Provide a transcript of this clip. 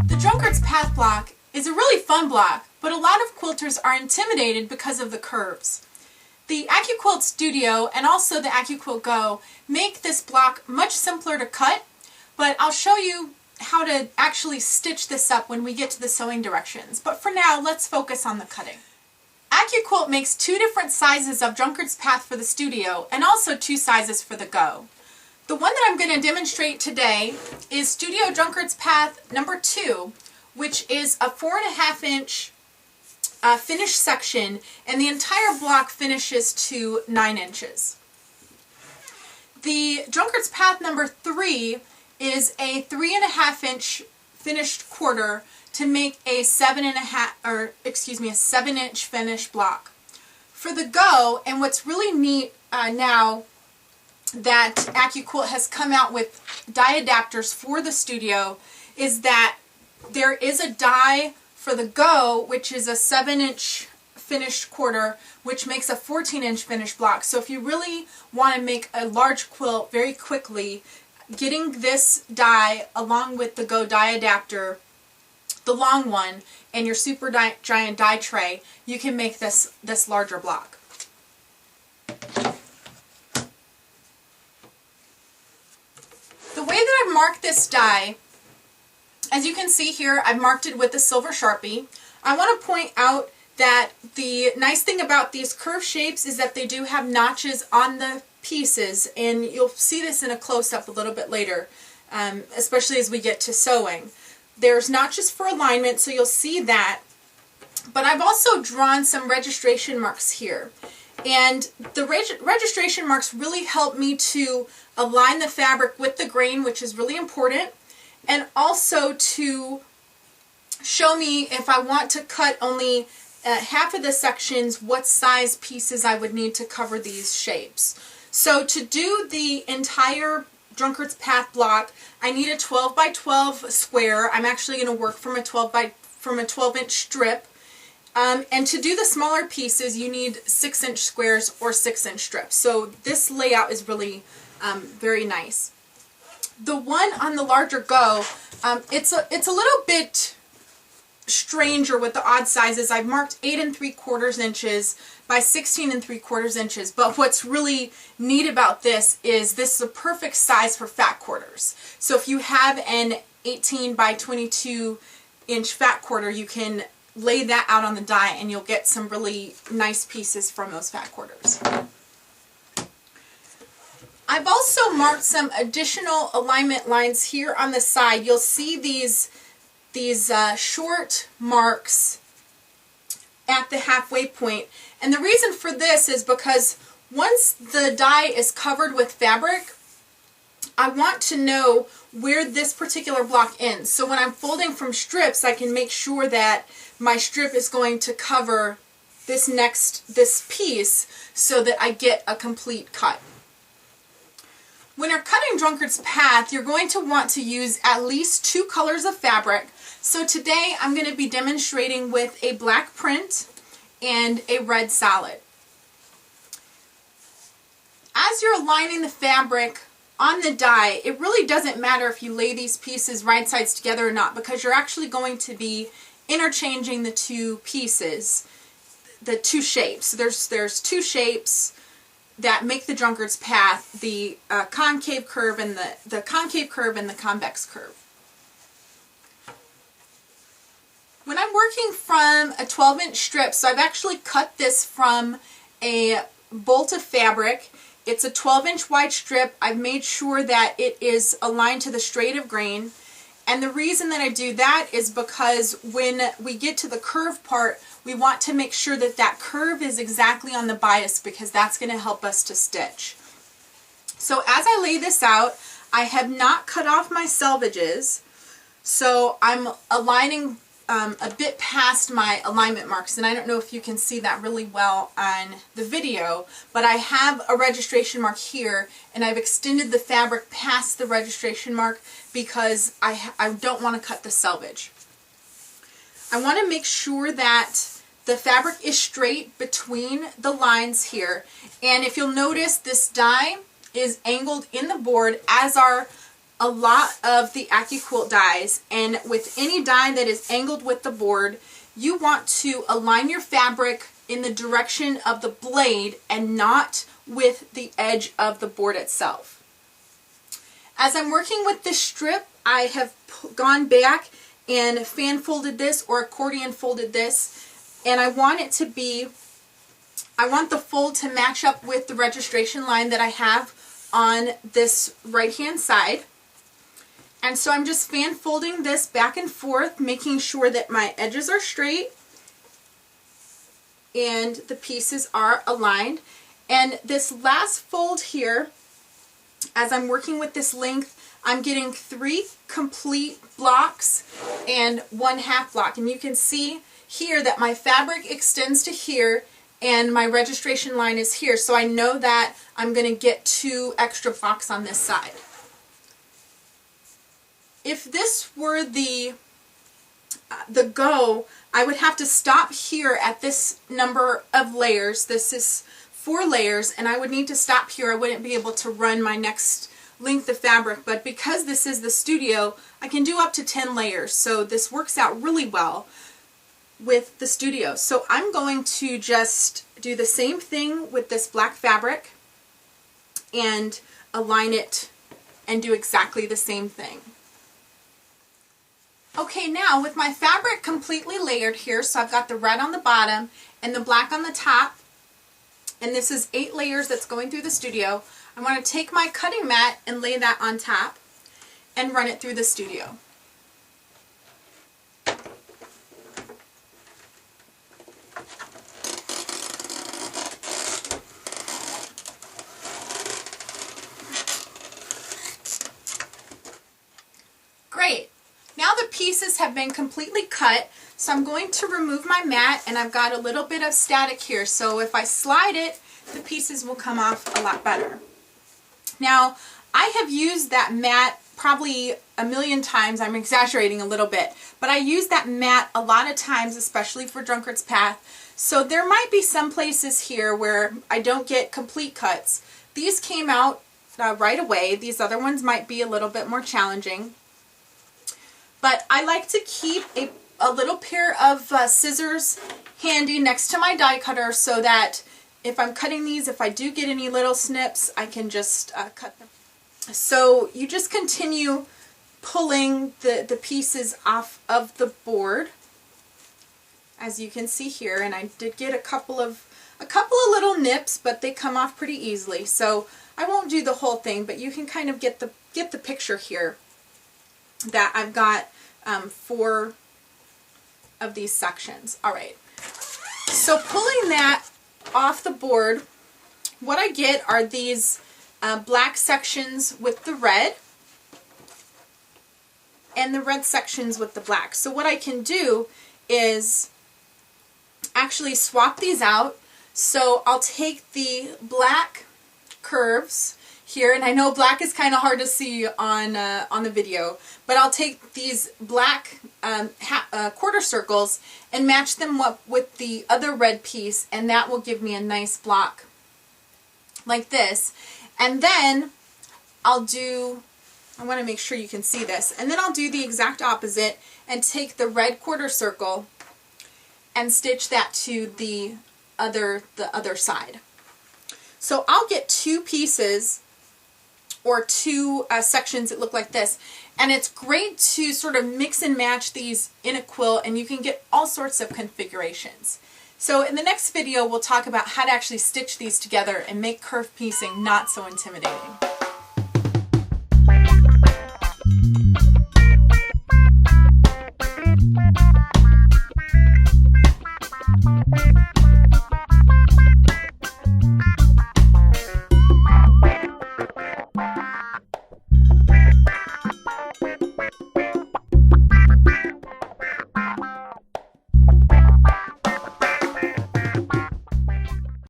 The Drunkard's Path block is a really fun block, but a lot of quilters are intimidated because of the curves. The AccuQuilt Studio and also the AccuQuilt Go make this block much simpler to cut, but I'll show you how to actually stitch this up when we get to the sewing directions. But for now, let's focus on the cutting. AccuQuilt makes two different sizes of Drunkard's Path for the Studio and also two sizes for the Go. The one that I'm going to demonstrate today is Studio Drunkard's Path number 2, which is a 4.5 inch finished section, and the entire block finishes to 9 inches. The Drunkard's Path number 3 is a 3.5 inch finished quarter to make a 7 inch finished block. For the Go, and what's really neat now that AccuQuilt has come out with die adapters for the Studio, is that there is a die for the Go, which is a 7 inch finished quarter, which makes a 14 inch finished block. So if you really want to make a large quilt very quickly, getting this die along with the Go die adapter, the long one, and your super giant die tray, you can make this larger block. The way that I've marked this die, as you can see here, I've marked it with a silver Sharpie. I want to point out that the nice thing about these curved shapes is that they do have notches on the pieces, and you'll see this in a close-up a little bit later, especially as we get to sewing. There's notches for alignment, so you'll see that, but I've also drawn some registration marks here. And the registration marks really help me to align the fabric with the grain, which is really important, and also to show me if I want to cut only half of the sections, what size pieces I would need to cover these shapes. So to do the entire Drunkard's Path block, I need a 12 by 12 square. I'm actually going to work from a 12 inch strip. And to do the smaller pieces, you need 6 inch squares or 6 inch strips. So this layout is really very nice. The one on the larger Go, it's a little bit stranger with the odd sizes. I've marked 8 3/4 inches by 16 3/4 inches, but what's really neat about this is a perfect size for fat quarters. So if you have an 18 by 22 inch fat quarter, you can lay that out on the die and you'll get some really nice pieces from those fat quarters. I've also marked some additional alignment lines here on the side. You'll see these short marks at the halfway point. And the reason for this is because once the die is covered with fabric, I want to know where this particular block ends. So when I'm folding from strips, I can make sure that my strip is going to cover this piece so that I get a complete cut. When you're cutting Drunkard's Path, you're going to want to use at least 2 colors of fabric. So today I'm going to be demonstrating with a black print and a red solid. As you're aligning the fabric on the die, it really doesn't matter if you lay these pieces right sides together or not, because you're actually going to be interchanging the two pieces, the two shapes. So there's 2 shapes that make the Drunkard's Path, the concave curve and the concave curve and the convex curve. When I'm working from a 12 inch strip, so I've actually cut this from a bolt of fabric. It's a 12 inch wide strip. I've made sure that it is aligned to the straight of grain. And the reason that I do that is because when we get to the curve part, we want to make sure that that curve is exactly on the bias, because that's going to help us to stitch. So as I lay this out, I have not cut off my selvages, so I'm aligning a bit past my alignment marks, and I don't know if you can see that really well on the video, but I have a registration mark here, and I've extended the fabric past the registration mark because I don't want to cut the selvage. I want to make sure that the fabric is straight between the lines here, and if you'll notice, this die is angled in the board, as are a lot of the AccuQuilt dies, and with any die that is angled with the board, you want to align your fabric in the direction of the blade and not with the edge of the board itself. As I'm working with this strip, I have gone back and fan folded this or accordion folded this, and I want the fold to match up with the registration line that I have on this right hand side. And so I'm just fan folding this back and forth, making sure that my edges are straight and the pieces are aligned. And this last fold here, as I'm working with this length, I'm getting 3 complete blocks and 1 half block. And you can see here that my fabric extends to here and my registration line is here. So I know that I'm going to get 2 extra blocks on this side. If this were the go, I would have to stop here at this number of layers. This is 4 layers, and I would need to stop here. I wouldn't be able to run my next length of fabric, but because this is the studio, I can do up to 10 layers. So this works out really well with the studio. So I'm going to just do the same thing with this black fabric and align it and do exactly the same thing. Okay, now with my fabric completely layered here, so I've got the red on the bottom and the black on the top, and this is 8 layers that's going through the studio, I want to take my cutting mat and lay that on top and run it through the studio. Great. Now the pieces have been completely cut, so I'm going to remove my mat, and I've got a little bit of static here, so if I slide it, the pieces will come off a lot better. Now, I have used that mat probably a million times. I'm exaggerating a little bit, but I use that mat a lot of times, especially for Drunkard's Path. So there might be some places here where I don't get complete cuts. These came out right away. These other ones might be a little bit more challenging. But I like to keep a little pair of scissors handy next to my die cutter so that if I'm cutting these, if I do get any little snips, I can just cut them. So you just continue pulling the pieces off of the board, as you can see here. And I did get a couple of little nips, but they come off pretty easily. So I won't do the whole thing, but you can kind of get the picture here that I've got 4 of these sections. All right. So pulling that off the board, what I get are these black sections with the red and the red sections with the black. So what I can do is actually swap these out. So I'll take the black curves here, and I know black is kind of hard to see on the video, but I'll take these black quarter circles and match them up with the other red piece, and that will give me a nice block like this. And then I want to make sure you can see this, and then I'll do the exact opposite and take the red quarter circle and stitch that to the other side. So I'll get 2 pieces or 2 sections that look like this, and it's great to sort of mix and match these in a quilt, and you can get all sorts of configurations. So in the next video we'll talk about how to actually stitch these together and make curved piecing not so intimidating.